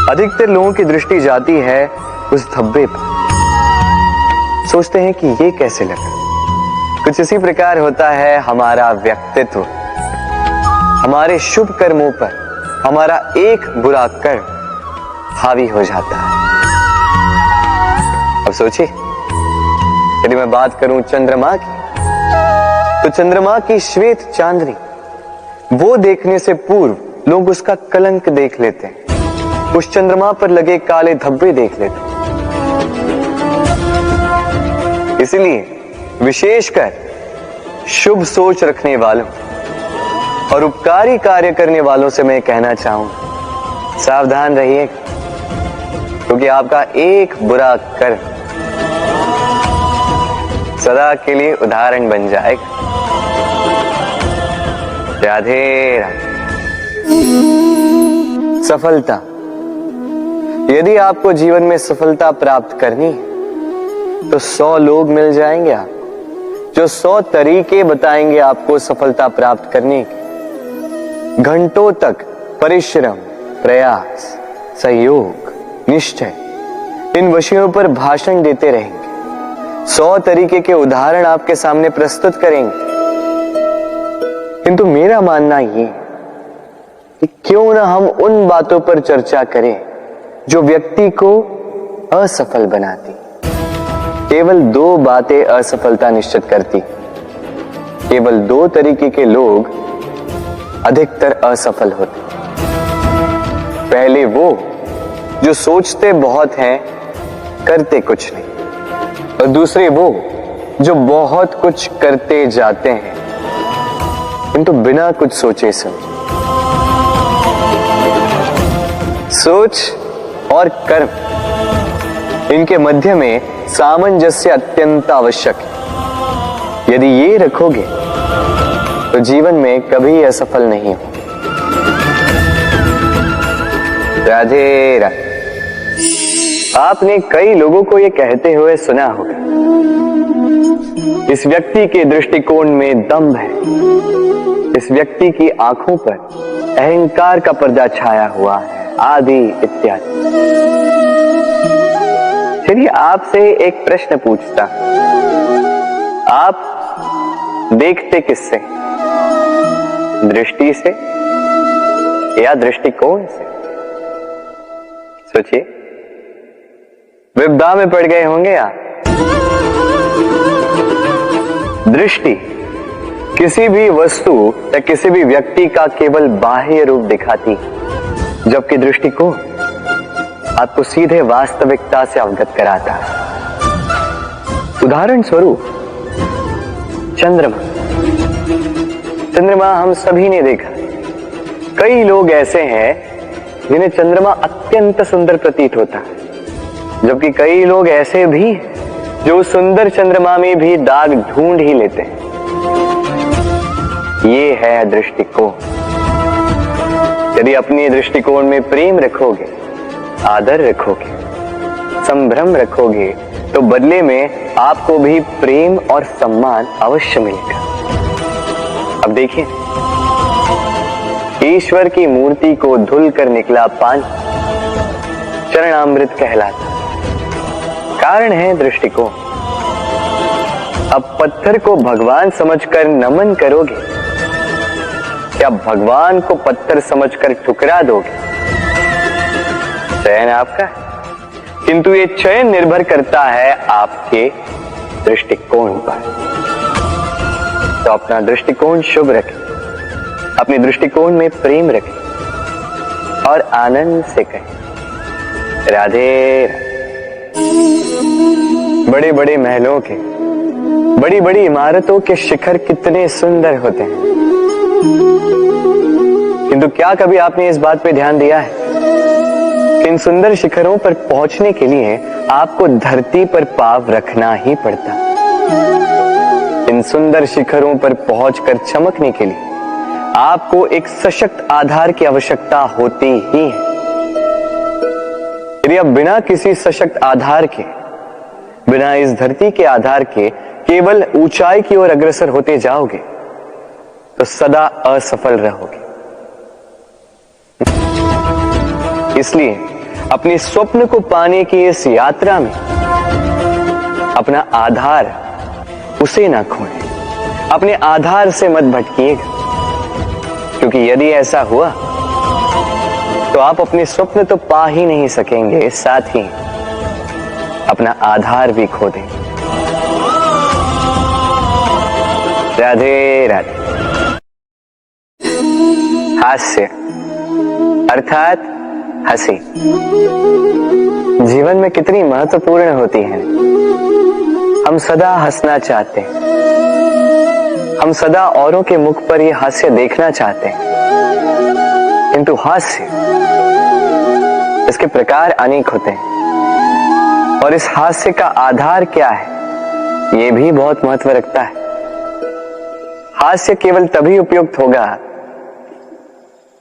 अधिकतर लोगों की दृष्टि जाती है उस धब्बे पर। सोचते हैं कि ये कैसे लगा। कुछ इसी प्रकार होता है हमारा व्यक्तित्व। हमारे शुभ कर्मों पर हमारा एक बुरा कर्म हावी हो जाता है। अब सोचिए, यदि मैं बात करूं चंद्रमा की, तो चंद्रमा की श्वेत चांदनी वो देखने से पूर्व लोग उसका कलंक देख लेते हैं, उस चंद्रमा पर लगे काले धब्बे देख लेते हैं। इसलिए विशेषकर शुभ सोच रखने वालों और उपकारी कार्य करने वालों से मैं कहना चाहूंगा, सावधान रहिए, क्योंकि आपका एक बुरा कर्म सदा के लिए उदाहरण बन जाएगा। राधे राधे। सफलता। यदि आपको जीवन में सफलता प्राप्त करनी है तो 100 लोग मिल जाएंगे आपको, जो 100 तरीके बताएंगे आपको सफलता प्राप्त करने के। घंटों तक परिश्रम, प्रयास, सहयोग, निश्चय इन विषयों पर भाषण देते रहेंगे। 100 तरीके के उदाहरण आपके सामने प्रस्तुत करेंगे। किंतु मेरा मानना ये कि क्यों ना हम उन बातों पर चर्चा करें जो व्यक्ति को असफल बनाती। केवल 2 बातें असफलता निश्चित करती। केवल 2 तरीके के लोग अधिकतर असफल होते। पहले वो जो सोचते बहुत हैं, करते कुछ नहीं, और दूसरे वो जो बहुत कुछ करते जाते हैं किंतु बिना कुछ सोचे समझे। सोच और कर्म, इनके मध्य में सामंजस्य अत्यंत आवश्यक है। यदि ये रखोगे तो जीवन में कभी असफल नहीं हो। राधे राधे। आपने कई लोगों को ये कहते हुए सुना होगा, इस व्यक्ति के दृष्टिकोण में दम्भ है, इस व्यक्ति की आंखों पर अहंकार का पर्दा छाया हुआ है, आदि इत्यादि। चलिए आपसे एक प्रश्न पूछता, आप देखते किससे? दृष्टि से या दृष्टिकोण से? सोचिए, विपदा में पड़ गए होंगे आप। दृष्टि किसी भी वस्तु या किसी भी व्यक्ति का केवल बाह्य रूप दिखाती है, जबकि दृष्टिकोण आपको सीधे वास्तविकता से अवगत कराता है। उदाहरण स्वरूप चंद्रमा। चंद्रमा हम सभी ने देखा। कई लोग ऐसे हैं जिन्हें चंद्रमा अत्यंत सुंदर प्रतीत होता है, जबकि कई लोग ऐसे भी हैं जो सुंदर चंद्रमा में भी दाग ढूंढ ही लेते हैं। ये है दृष्टिकोण। यदि अपने दृष्टिकोण में प्रेम रखोगे, आदर रखोगे, संभ्रम रखोगे, तो बदले में आपको भी प्रेम और सम्मान अवश्य मिलेगा। अब देखिए, ईश्वर की मूर्ति को धुल कर निकला पानी चरणामृत कहलाता। कारण है दृष्टिकोण। अब पत्थर को भगवान समझकर नमन करोगे, क्या भगवान को पत्थर समझकर ठुकरा दोगे? चयन आपका है, किंतु ये चयन निर्भर करता है आपके दृष्टिकोण पर। तो अपना दृष्टिकोण शुभ रखें, अपने दृष्टिकोण में प्रेम रखें और आनंद से कहें राधे राधे। बड़े बड़े महलों के, बड़ी बड़ी इमारतों के शिखर कितने सुंदर होते हैं, किंतु क्या कभी आपने इस बात पे ध्यान दिया है कि इन सुंदर शिखरों पर पहुंचने के लिए आपको धरती पर पांव रखना ही पड़ता। इन सुंदर शिखरों पर पहुंचकर चमकने के लिए आपको एक सशक्त आधार की आवश्यकता होती ही है। यदि आप बिना किसी सशक्त आधार के, बिना इस धरती के आधार के केवल ऊंचाई की ओर अग्रसर होते जाओगे तो सदा असफल रहोगे। इसलिए अपने स्वप्न को पाने की इस यात्रा में अपना आधार उसे ना खोएं, अपने आधार से मत भटकिएगा, क्योंकि यदि ऐसा हुआ तो आप अपने स्वप्न तो पा ही नहीं सकेंगे, साथ ही अपना आधार भी खो देंगे। राधे राधे। हास्य अर्थात हंसी जीवन में कितनी महत्वपूर्ण होती है। हम सदा हंसना चाहते हैं, हम सदा औरों के मुख पर यह हास्य देखना चाहते हैं, किंतु हास्य इसके प्रकार अनेक होते हैं और इस हास्य का आधार क्या है यह भी बहुत महत्व रखता है। हास्य केवल तभी उपयुक्त होगा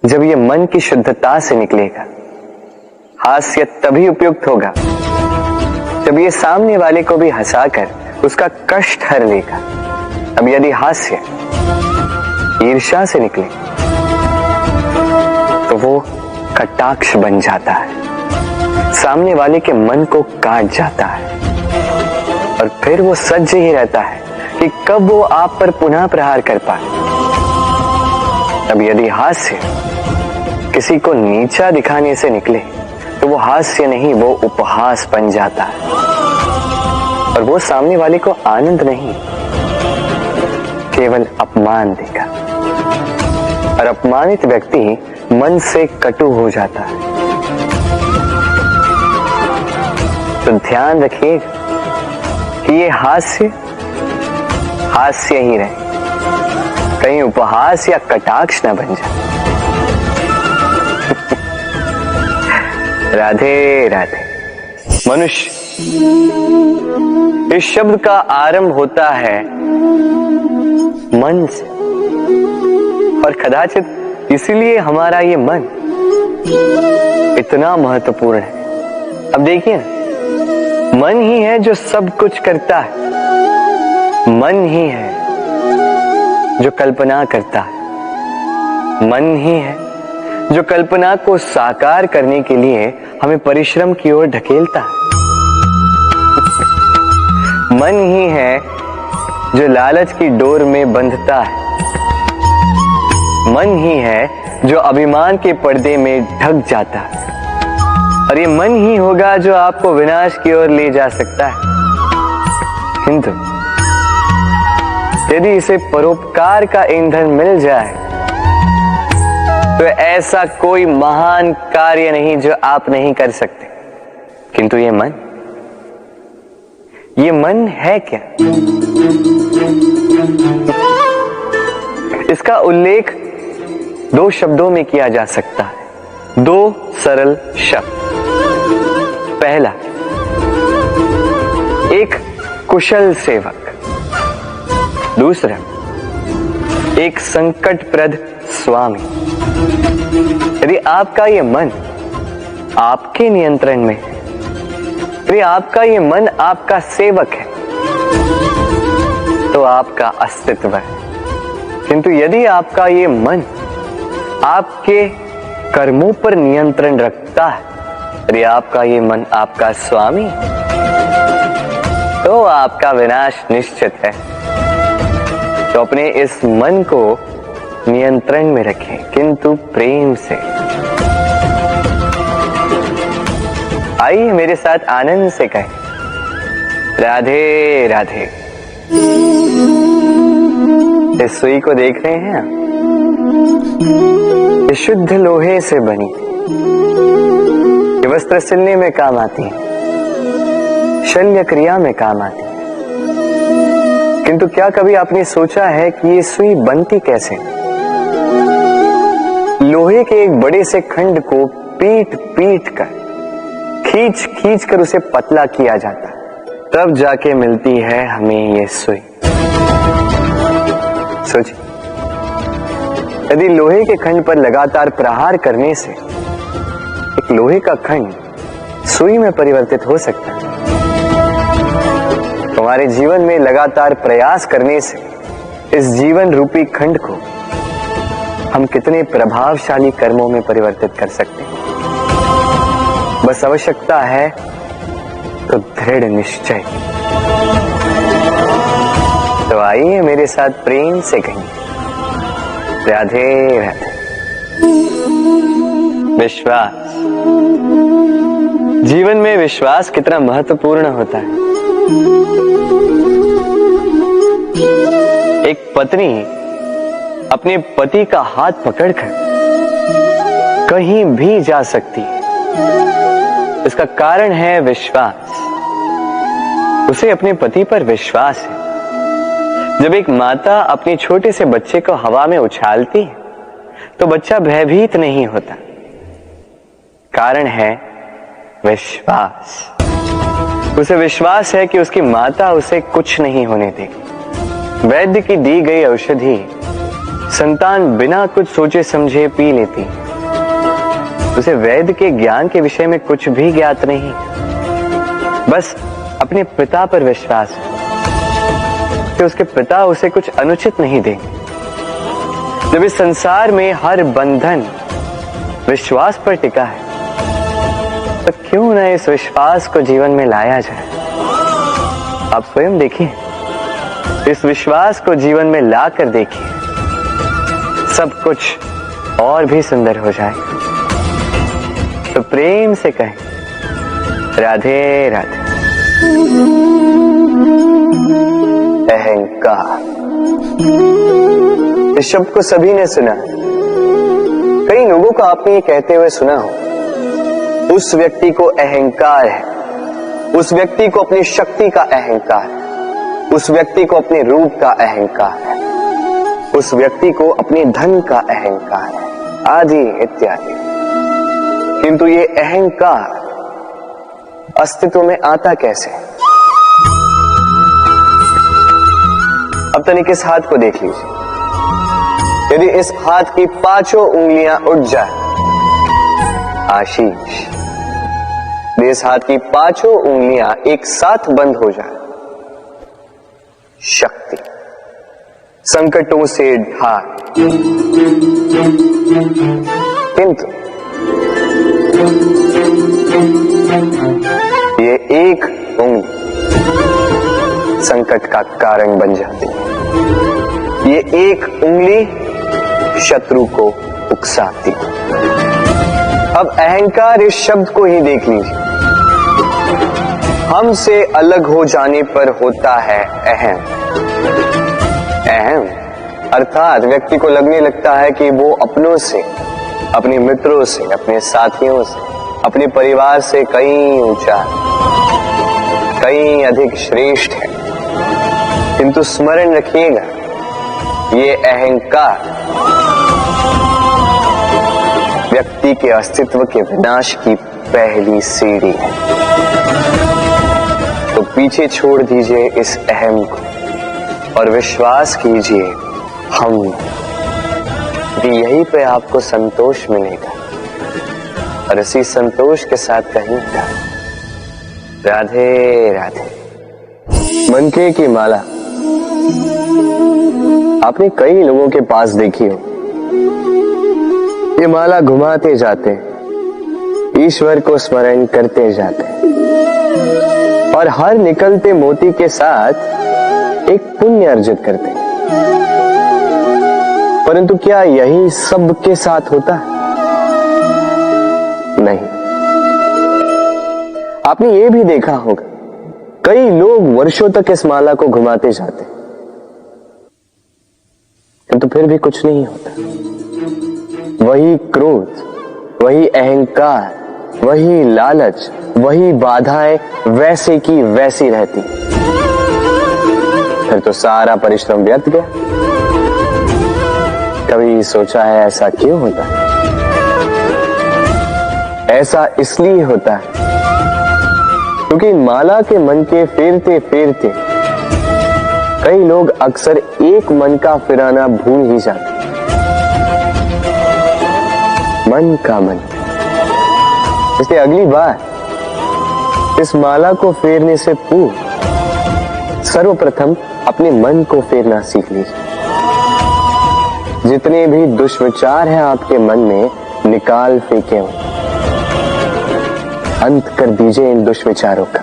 जब यह मन की शुद्धता से निकलेगा। हास्य तभी उपयुक्त होगा जब ये सामने वाले को भी हंसाकर उसका कष्ट हर लेगा। अब यदि हास्य ईर्ष्या से निकले तो वो कटाक्ष बन जाता है, सामने वाले के मन को काट जाता है और फिर वो सज्ज ही रहता है कि कब वो आप पर पुनः प्रहार कर पाए। अब यदि हास्य किसी को नीचा दिखाने से निकले तो वो हास्य नहीं, वो उपहास बन जाता है और वो सामने वाले को आनंद नहीं केवल अपमान देगा और अपमानित व्यक्ति मन से कटु हो जाता है। तो ध्यान रखिए कि ये हास्य हास्य ही रहे, कहीं उपहास या कटाक्ष न बन जाए। राधे राधे। मनुष्य इस शब्द का आरंभ होता है मन से और कदाचित इसीलिए हमारा ये मन इतना महत्वपूर्ण है। अब देखिए, मन ही है जो सब कुछ करता है, मन ही है जो कल्पना करता है, मन ही है जो कल्पना को साकार करने के लिए हमें परिश्रम की ओर ढकेलता है, मन ही है जो लालच की डोर में बंधता है, मन ही है जो अभिमान के पर्दे में ढक जाता है और ये मन ही होगा जो आपको विनाश की ओर ले जा सकता है। किंतु यदि इसे परोपकार का ईंधन मिल जाए तो ऐसा कोई महान कार्य नहीं जो आप नहीं कर सकते। किंतु ये मन है क्या? इसका उल्लेख दो शब्दों में किया जा सकता है, दो सरल शब्द। पहला, एक कुशल सेवक, दूसरा एक संकटप्रद स्वामी। यदि आपका ये मन आपके नियंत्रण में है, यदि आपका ये मन आपका सेवक है तो आपका अस्तित्व है। किंतु यदि आपका ये मन आपके कर्मों पर नियंत्रण रखता है, यदि आपका ये मन आपका स्वामी, तो आपका विनाश निश्चित है। तो अपने इस मन को नियंत्रण में रखें, किंतु प्रेम से। आइए मेरे साथ आनंद से कहें, राधे राधे। इस सुई को देख रहे हैं आप? ये शुद्ध लोहे से बनी, ये वस्त्र सिलने में काम आती है, शल्य क्रिया में काम आती है। किंतु क्या कभी आपने सोचा है कि ये सुई बनती कैसे? लोहे के एक बड़े से खंड को पीट पीट कर, खींच खींच कर उसे पतला किया जाता है, तब जाके मिलती है हमें ये सुई। सोचिए, यदि लोहे के खंड पर लगातार प्रहार करने से एक लोहे का खंड सुई में परिवर्तित हो सकता है, हमारे जीवन में लगातार प्रयास करने से इस जीवन रूपी खंड को हम कितने प्रभावशाली कर्मों में परिवर्तित कर सकते हैं। बस आवश्यकता है तो दृढ़ निश्चय। तो आइए मेरे साथ प्रेम से कहिए राधे राधे। विश्वास, जीवन में विश्वास कितना महत्वपूर्ण होता है। एक पत्नी अपने पति का हाथ पकड़कर कहीं भी जा सकती है। इसका कारण है विश्वास। उसे अपने पति पर विश्वास है। जब एक माता अपने छोटे से बच्चे को हवा में उछालती है तो बच्चा भयभीत नहीं होता। कारण है विश्वास। उसे विश्वास है कि उसकी माता उसे कुछ नहीं होने देगी। वैद्य की दी गई औषधि संतान बिना कुछ सोचे समझे पी लेती। उसे वैद्य के ज्ञान के विषय में कुछ भी ज्ञात नहीं, बस अपने पिता पर विश्वास है कि उसके पिता उसे कुछ अनुचित नहीं देंगे। जब इस संसार में हर बंधन विश्वास पर टिका है तो क्यों न इस विश्वास को जीवन में लाया जाए। आप स्वयं देखिए, इस विश्वास को जीवन में लाकर देखिए, सब कुछ और भी सुंदर हो जाए। तो प्रेम से कहें राधे राधे। अहंकार, इस शब्द को सभी ने सुना। कई लोगों को आपने ये कहते हुए सुना हो, उस व्यक्ति को अहंकार है, उस व्यक्ति को अपनी शक्ति का अहंकार है, उस व्यक्ति को अपने रूप का अहंकार है, उस व्यक्ति को अपने धन का अहंकार है, आदि इत्यादि। किंतु ये अहंकार अस्तित्व में आता कैसे? अब तनिक इस हाथ को देख लीजिए। यदि इस हाथ की पांचों उंगलियां उठ जाए, आशीष, इस हाथ की पांचों उंगलियां एक साथ बंद हो जाए, शक्ति, संकटों से ढाल। किंतु ये एक उंगली संकट का कारण बन जाती है। ये एक उंगली शत्रु को उकसाती है। अब अहंकार इस शब्द को ही देख लीजिए। हमसे अलग हो जाने पर होता है अहम। अहम अर्थात व्यक्ति को लगने लगता है कि वो अपनों से, अपने मित्रों से, अपने साथियों से, अपने परिवार से कहीं ऊंचा, कहीं अधिक श्रेष्ठ है। किंतु स्मरण रखिएगा, ये अहंकार व्यक्ति के अस्तित्व के विनाश की पहली सीढ़ी है। तो पीछे छोड़ दीजिए इस अहम को और विश्वास कीजिए हम कि यहीं पे आपको संतोष मिलेगा। और इसी संतोष के साथ कहिएगा राधे राधे। मनके की माला आपने कई लोगों के पास देखी हो। ये माला घुमाते जाते, ईश्वर को स्मरण करते जाते, और हर निकलते मोती के साथ एक पुण्य अर्जित करते। परंतु क्या यही सबके साथ होता है? नहीं। आपने ये भी देखा होगा, कई लोग वर्षों तक इस माला को घुमाते जाते, किंतु फिर भी कुछ नहीं होता। वही क्रोध, वही अहंकार, वही लालच, वही बाधाएं वैसे की वैसी रहती। फिर तो सारा परिश्रम व्यर्थ गया। कभी सोचा है ऐसा क्यों होता है? ऐसा इसलिए होता है क्योंकि माला के मन के फेरते फेरते कई लोग अक्सर एक मन का फिराना भूल ही जाते। मन का मन। इसलिए अगली बार इस माला को फेरने से पूर्व सर्वप्रथम अपने मन को फेरना सीख लीजिए। जितने भी दुष्विचार हैं आपके मन में, निकाल फेंके। अंत कर दीजिए इन दुष्विचारों का,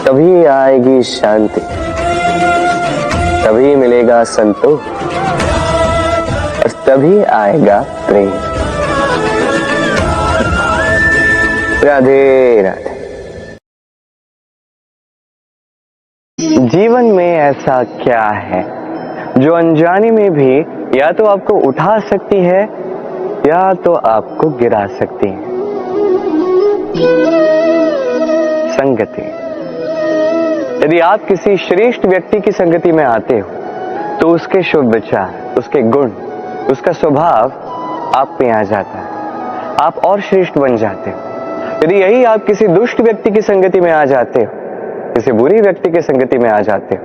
तभी आएगी शांति, तभी मिलेगा संतोष और तभी आएगा प्रेम। राधे राधे। जीवन में ऐसा क्या है जो अनजाने में भी या तो आपको उठा सकती है या तो आपको गिरा सकती है? संगति। यदि आप किसी श्रेष्ठ व्यक्ति की संगति में आते हो तो उसके शुभ विचार, उसके गुण, उसका स्वभाव आप में आ जाता है, आप और श्रेष्ठ बन जाते हो। यदि यही आप किसी दुष्ट व्यक्ति की संगति में आ जाते हो, किसी बुरी व्यक्ति की संगति में आ जाते हो,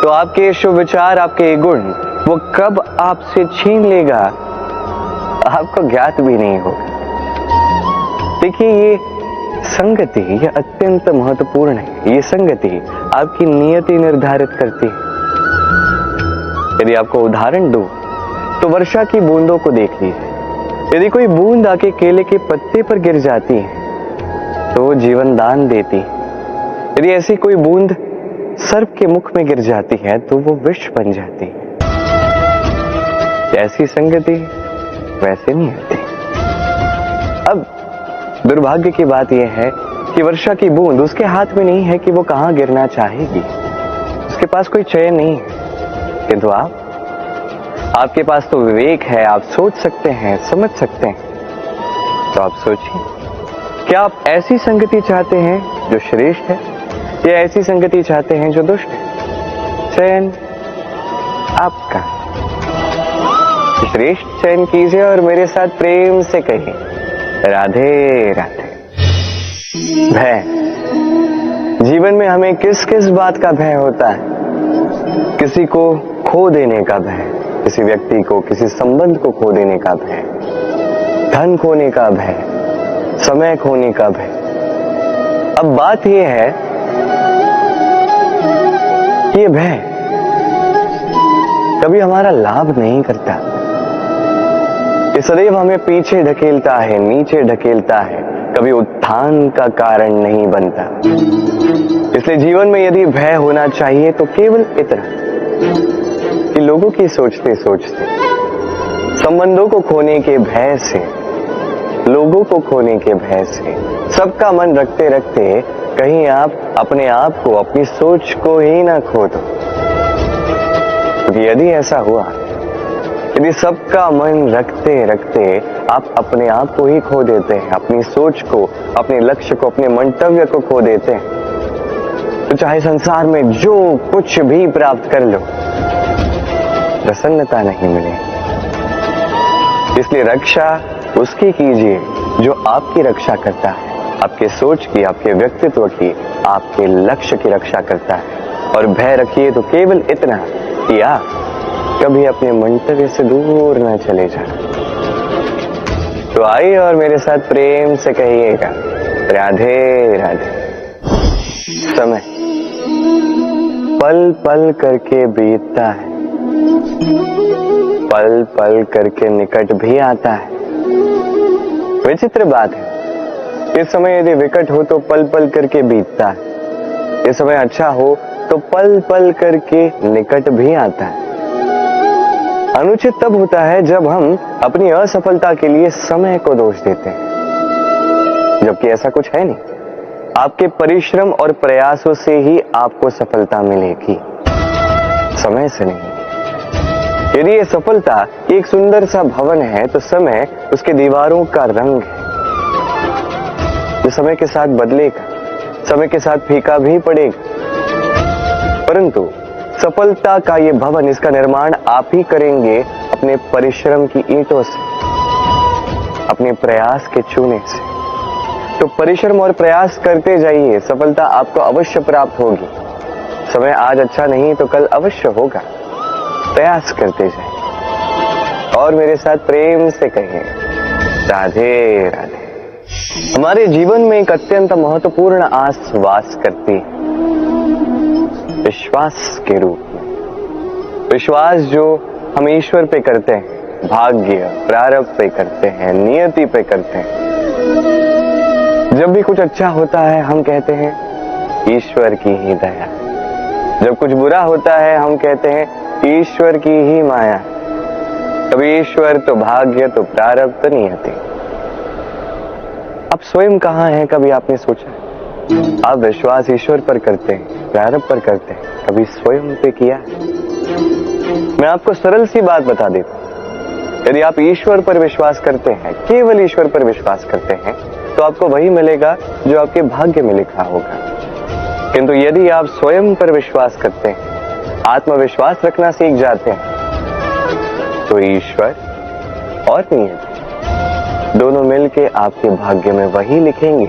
तो आपके शुभ विचार, आपके गुण वो कब आपसे छीन लेगा आपको ज्ञात भी नहीं होगा। देखिए, ये संगति ये अत्यंत महत्वपूर्ण है। ये संगति आपकी नियति निर्धारित करती है। यदि आपको उदाहरण दूं तो वर्षा की बूंदों को देख लीजिए। यदि कोई बूंद आके केले के पत्ते पर गिर जाती है तो वो जीवन दान देती है। यदि ऐसी कोई बूंद सर्प के मुख में गिर जाती है तो वो विष बन जाती है। ऐसी संगति वैसे नहीं होती। अब दुर्भाग्य की बात यह है कि वर्षा की बूंद उसके हाथ में नहीं है कि वो कहां गिरना चाहेगी। उसके पास कोई चयन नहीं है। किंतु आपके पास तो विवेक है, आप सोच सकते हैं, समझ सकते हैं। तो आप सोचिए, क्या आप ऐसी संगति चाहते हैं जो श्रेष्ठ है या ऐसी संगति चाहते हैं जो दुष्ट है? चयन आपका। श्रेष्ठ चयन कीजिए और मेरे साथ प्रेम से कहिए, राधे राधे। भय। जीवन में हमें किस किस बात का भय होता है? किसी को खो देने का भय, किसी व्यक्ति को, किसी संबंध को खो देने का भय, धन खोने का भय, समय खोने का भय। अब बात यह है कि ये भय कभी हमारा लाभ नहीं करता। ये सदैव हमें पीछे ढकेलता है, नीचे ढकेलता है, कभी उत्थान का कारण नहीं बनता। इसलिए जीवन में यदि भय होना चाहिए तो केवल इतना कि लोगों की सोचते सोचते, संबंधों को खोने के भय से, लोगों को खोने के भय से, सबका मन रखते रखते कहीं आप अपने आप को, अपनी सोच को ही ना खो दो। यदि ऐसा हुआ, यदि सबका मन रखते रखते आप अपने आप को ही खो देते हैं, अपनी सोच को, अपने लक्ष्य को, अपने मंतव्य को खो देते हैं, तो चाहे संसार में जो कुछ भी प्राप्त कर लो, प्रसन्नता नहीं मिलेगी। इसलिए रक्षा उसकी कीजिए जो आपकी रक्षा करता है, आपके सोच की, आपके व्यक्तित्व की, आपके लक्ष्य की रक्षा करता है। और भय रखिए तो केवल इतना कि आप कभी अपने मंतव्य से दूर न चले जाए। तो आइए और मेरे साथ प्रेम से कहिएगा, राधे राधे। समय पल पल करके बीतता है, पल पल करके निकट भी आता है। विचित्र बात है, ये समय यदि विकट हो तो पल पल करके बीतता है, ये समय अच्छा हो तो पल पल करके निकट भी आता है। अनुचित तब होता है जब हम अपनी असफलता के लिए समय को दोष देते हैं, जबकि ऐसा कुछ है नहीं। आपके परिश्रम और प्रयासों से ही आपको सफलता मिलेगी, समय से नहीं। यदि ये सफलता एक सुंदर सा भवन है तो समय उसके दीवारों का रंग है, जो समय के साथ बदलेगा, समय के साथ फीका भी पड़ेगा। परंतु सफलता का ये भवन, इसका निर्माण आप ही करेंगे अपने परिश्रम की ईंटों से, अपने प्रयास के चूने से। तो परिश्रम और प्रयास करते जाइए, सफलता आपको अवश्य प्राप्त होगी। समय आज अच्छा नहीं तो कल अवश्य होगा। प्रयास करते जाइए और मेरे साथ प्रेम से कहिए, राधे राधे। हमारे जीवन में एक अत्यंत महत्वपूर्ण आस वास करती है, विश्वास के रूप में। विश्वास जो हम ईश्वर पे करते हैं, भाग्य, प्रारब्ध पे करते हैं, नियति पे करते हैं। जब भी कुछ अच्छा होता है हम कहते हैं ईश्वर की ही दया, जब कुछ बुरा होता है हम कहते हैं ईश्वर की ही माया। कभी ईश्वर तो भाग्य तो प्रारब्ध तो नहीं आती। आप स्वयं कहाँ हैं, कभी आपने सोचा? आप विश्वास ईश्वर पर करते हैं, प्रारब्ध पर करते हैं, कभी स्वयं पे किया? मैं आपको सरल सी बात बता देता हूं, यदि आप ईश्वर पर विश्वास करते हैं, केवल ईश्वर पर विश्वास करते हैं, तो आपको वही मिलेगा जो आपके भाग्य में लिखा होगा। किंतु यदि आप स्वयं पर विश्वास करते हैं, आत्मविश्वास रखना सीख जाते हैं, तो ईश्वर और नियति दोनों मिलके आपके भाग्य में वही लिखेंगे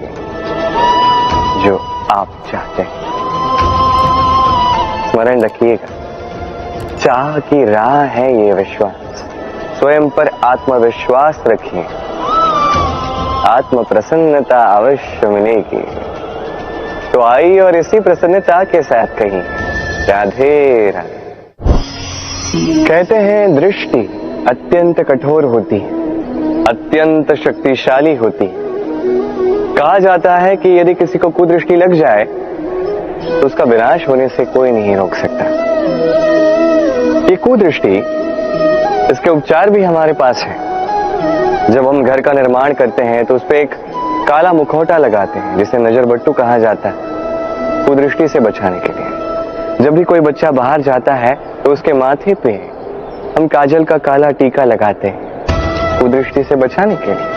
जो आप चाहते हैं। स्मरण रखिएगा, चाह की राह है ये विश्वास। स्वयं पर आत्मविश्वास रखिए, आत्म प्रसन्नता अवश्य मिलेगी। तो आइए और इसी प्रसन्नता के साथ कहिए राधे राधे। कहते हैं दृष्टि अत्यंत कठोर होती है, अत्यंत शक्तिशाली होती है। कहा जाता है कि यदि किसी को कुदृष्टि लग जाए तो उसका विनाश होने से कोई नहीं रोक सकता। ये कुदृष्टि, इसके उपचार भी हमारे पास है। जब हम घर का निर्माण करते हैं तो उस पर एक काला मुखौटा लगाते हैं जिसे नजर बट्टू कहा जाता है, कुदृष्टि से बचाने के लिए। जब भी कोई बच्चा बाहर जाता है तो उसके माथे पे हम काजल का काला टीका लगाते हैं, कुदृष्टि से बचाने के लिए।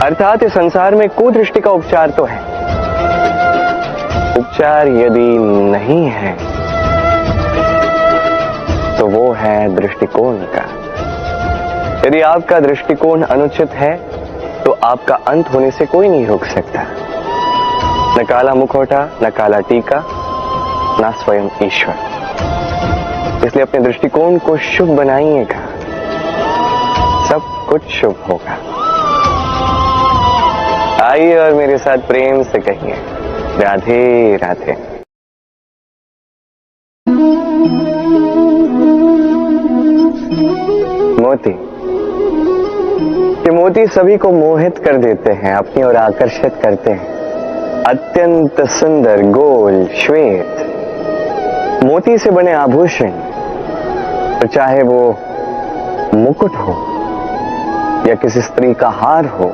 अर्थात इस संसार में कुदृष्टि का उपचार तो है। उपचार यदि नहीं है तो वो है दृष्टिकोण का। यदि आपका दृष्टिकोण अनुचित है तो आपका अंत होने से कोई नहीं रोक सकता। न काला मुखौटा, न काला टीका, न स्वयं ईश्वर। इसलिए अपने दृष्टिकोण को शुभ बनाइएगा, सब कुछ शुभ होगा। आइए और मेरे साथ प्रेम से कहिए राधे राधे। मोती, ये मोती सभी को मोहित कर देते हैं, अपनी ओर आकर्षित करते हैं। अत्यंत सुंदर गोल श्वेत मोती से बने आभूषण, तो चाहे वो मुकुट हो या किसी स्त्री का हार हो,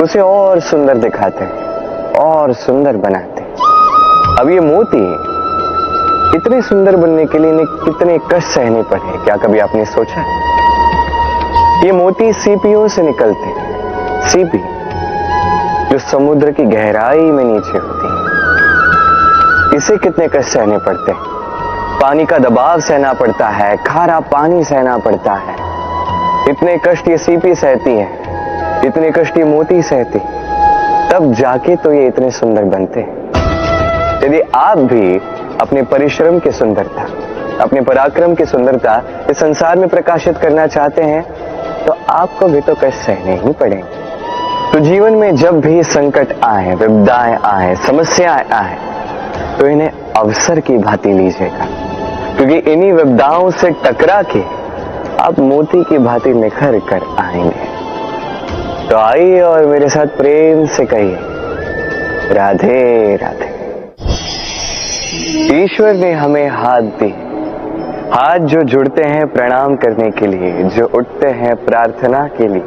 उसे और सुंदर दिखाते हैं और सुंदर बनाते हैं। अब ये मोती इतने सुंदर बनने के लिए इन्हें कितने कष्ट सहने पड़े, क्या कभी आपने सोचा? ये मोती सीपियों से निकलते हैं, सीपी जो समुद्र की गहराई में नीचे होती है। इसे कितने कष्ट सहने पड़ते हैं, पानी का दबाव सहना पड़ता है, खारा पानी सहना पड़ता है। इतने कष्ट ये सीपी सहती है, इतने कष्ट ये मोती सहती, तब जाके तो ये इतने सुंदर बनते हैं। यदि आप भी अपने परिश्रम की सुंदरता, अपने पराक्रम की सुंदरता इस संसार में प्रकाशित करना चाहते हैं तो आपको भी तो कष्ट सहने ही पड़ेंगे। तो जीवन में जब भी संकट आए, विपदाएं आए, समस्याएं आए, तो इन्हें अवसर की भांति लीजिएगा, क्योंकि इन्हीं विपदाओं से टकरा के आप मोती की भांति निखर कर आएंगे। तो आइए और मेरे साथ प्रेम से कहिए राधे राधे। ईश्वर ने हमें हाथ दी, हाथ जो जुड़ते हैं प्रणाम करने के लिए, जो उठते हैं प्रार्थना के लिए,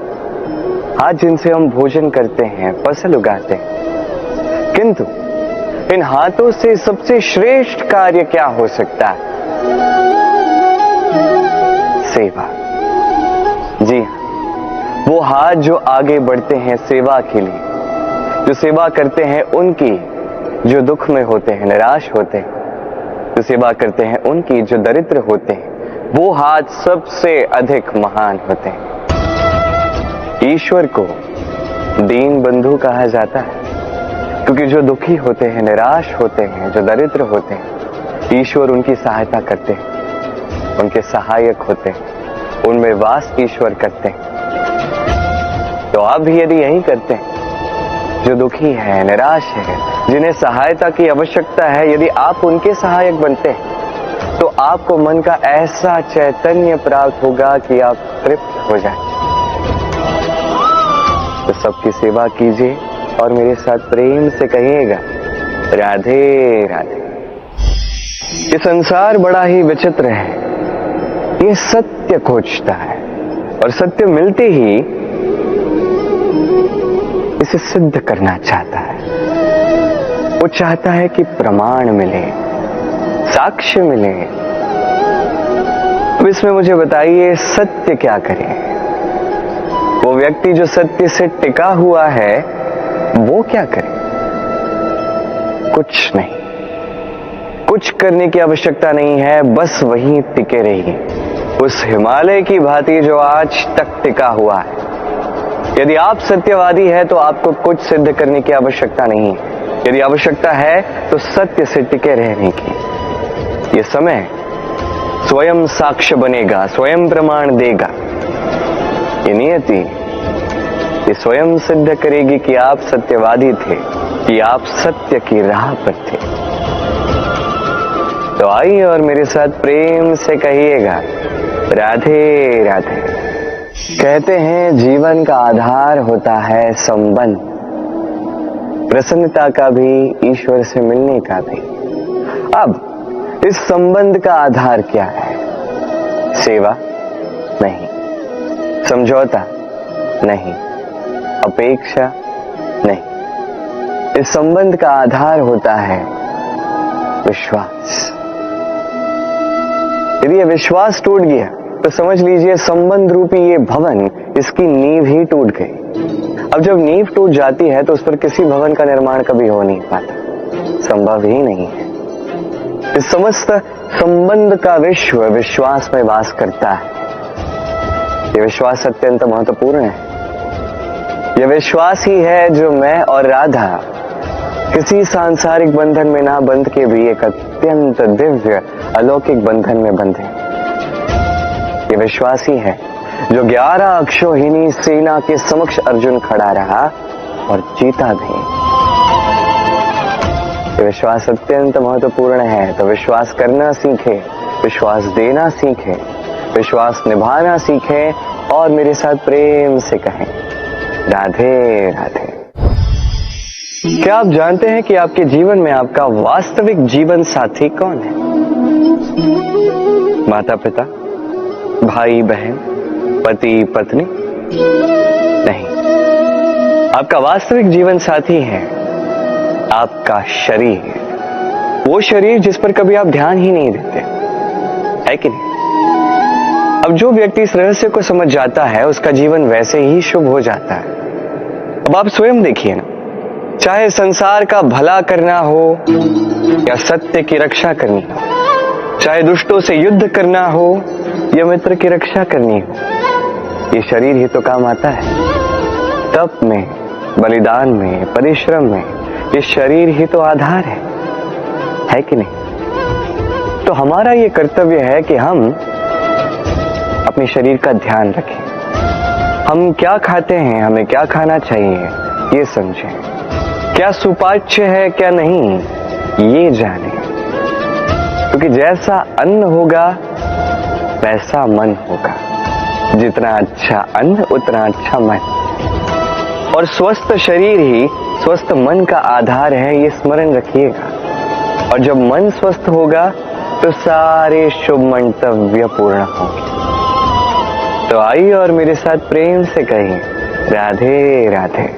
हाथ जिनसे हम भोजन करते हैं, फसल उगाते हैं। किंतु इन हाथों से सबसे श्रेष्ठ कार्य क्या हो सकता है? सेवा। जी हाँ, वो हाथ जो आगे बढ़ते हैं सेवा के लिए, जो सेवा करते हैं उनकी जो दुख में होते हैं, निराश होते हैं, जो सेवा करते हैं उनकी जो दरिद्र होते हैं, वो हाथ सबसे अधिक महान होते हैं। ईश्वर को दीन बंधु कहा जाता है, क्योंकि जो दुखी होते हैं, निराश होते हैं, जो दरिद्र होते हैं, ईश्वर उनकी सहायता करते हैं, उनके सहायक होते हैं, उनमें वास ईश्वर करते हैं। तो आप भी यदि यही करते हैं, जो दुखी है, निराश है, जिन्हें सहायता की आवश्यकता है, यदि आप उनके सहायक बनते हैं तो आपको मन का ऐसा चैतन्य प्राप्त होगा कि आप तृप्त हो जाए। तो सबकी सेवा कीजिए, और मेरे साथ प्रेम से कहिएगा, राधे राधे। ये संसार बड़ा ही विचित्र है। ये सत्य खोजता है और सत्य मिलते ही इसे सिद्ध करना चाहता है। वो चाहता है कि प्रमाण मिले, साक्ष्य मिले। अब इसमें मुझे बताइए, सत्य क्या करे? वो व्यक्ति जो सत्य से टिका हुआ है वो क्या करे? कुछ नहीं, कुछ करने की आवश्यकता नहीं है, बस वहीं टिके रहिए, उस हिमालय की भांति जो आज तक टिका हुआ है। यदि आप सत्यवादी हैं तो आपको कुछ सिद्ध करने की आवश्यकता नहीं है। यदि आवश्यकता है तो सत्य से टिके रहने की। ये समय स्वयं साक्ष्य बनेगा, स्वयं प्रमाण देगा। ये नियति ये स्वयं सिद्ध करेगी कि आप सत्यवादी थे, कि आप सत्य की राह पर थे। तो आइए और मेरे साथ प्रेम से कहिएगा, राधे राधे। कहते हैं जीवन का आधार होता है संबंध, प्रसन्नता का भी, ईश्वर से मिलने का भी। अब इस संबंध का आधार क्या है? सेवा नहीं, समझौता नहीं, अपेक्षा नहीं। इस संबंध का आधार होता है विश्वास। यदि यह विश्वास टूट गया तो समझ लीजिए संबंध रूपी ये भवन, इसकी नींव ही टूट गई। अब जब नींव टूट जाती है तो उस पर किसी भवन का निर्माण कभी हो नहीं पाता, संभव ही नहीं है। इस समस्त संबंध का विश्व विश्वास में वास करता है। यह विश्वास अत्यंत महत्वपूर्ण है। यह विश्वास ही है जो मैं और राधा किसी सांसारिक बंधन में ना बंध के भी एक अत्यंत दिव्य अलौकिक बंधन में बंधे। ये विश्वास ही है जो 11 अक्षौहिणी सेना के समक्ष अर्जुन खड़ा रहा और जीता भी। ये विश्वास अत्यंत महत्वपूर्ण है। तो विश्वास करना सीखे, विश्वास देना सीखे, विश्वास निभाना सीखे और मेरे साथ प्रेम से कहें, राधे राधे। क्या आप जानते हैं कि आपके जीवन में आपका वास्तविक जीवन साथी कौन है? माता पिता, भाई बहन, पति पत्नी? नहीं, आपका वास्तविक जीवन साथी है आपका शरीर। वो शरीर जिस पर कभी आप ध्यान ही नहीं देते, है कि नहीं? अब जो व्यक्ति इस रहस्य को समझ जाता है उसका जीवन वैसे ही शुभ हो जाता है। अब आप स्वयं देखिए ना, चाहे संसार का भला करना हो या सत्य की रक्षा करनी हो, चाहे दुष्टों से युद्ध करना हो या मित्र की रक्षा करनी हो, ये शरीर ही तो काम आता है। तप में, बलिदान में, परिश्रम में ये शरीर ही तो आधार है कि नहीं? तो हमारा ये कर्तव्य है कि हम अपने शरीर का ध्यान रखें। हम क्या खाते हैं, हमें क्या खाना चाहिए ये समझें। क्या सुपाच्य है क्या नहीं ये जाने, क्योंकि जैसा अन्न होगा वैसा मन होगा। जितना अच्छा अन्न उतना अच्छा मन, और स्वस्थ शरीर ही स्वस्थ मन का आधार है, ये स्मरण रखिएगा। और जब मन स्वस्थ होगा तो सारे शुभ मंतव्य पूर्ण होंगे। तो आइए और मेरे साथ प्रेम से कहें, राधे राधे।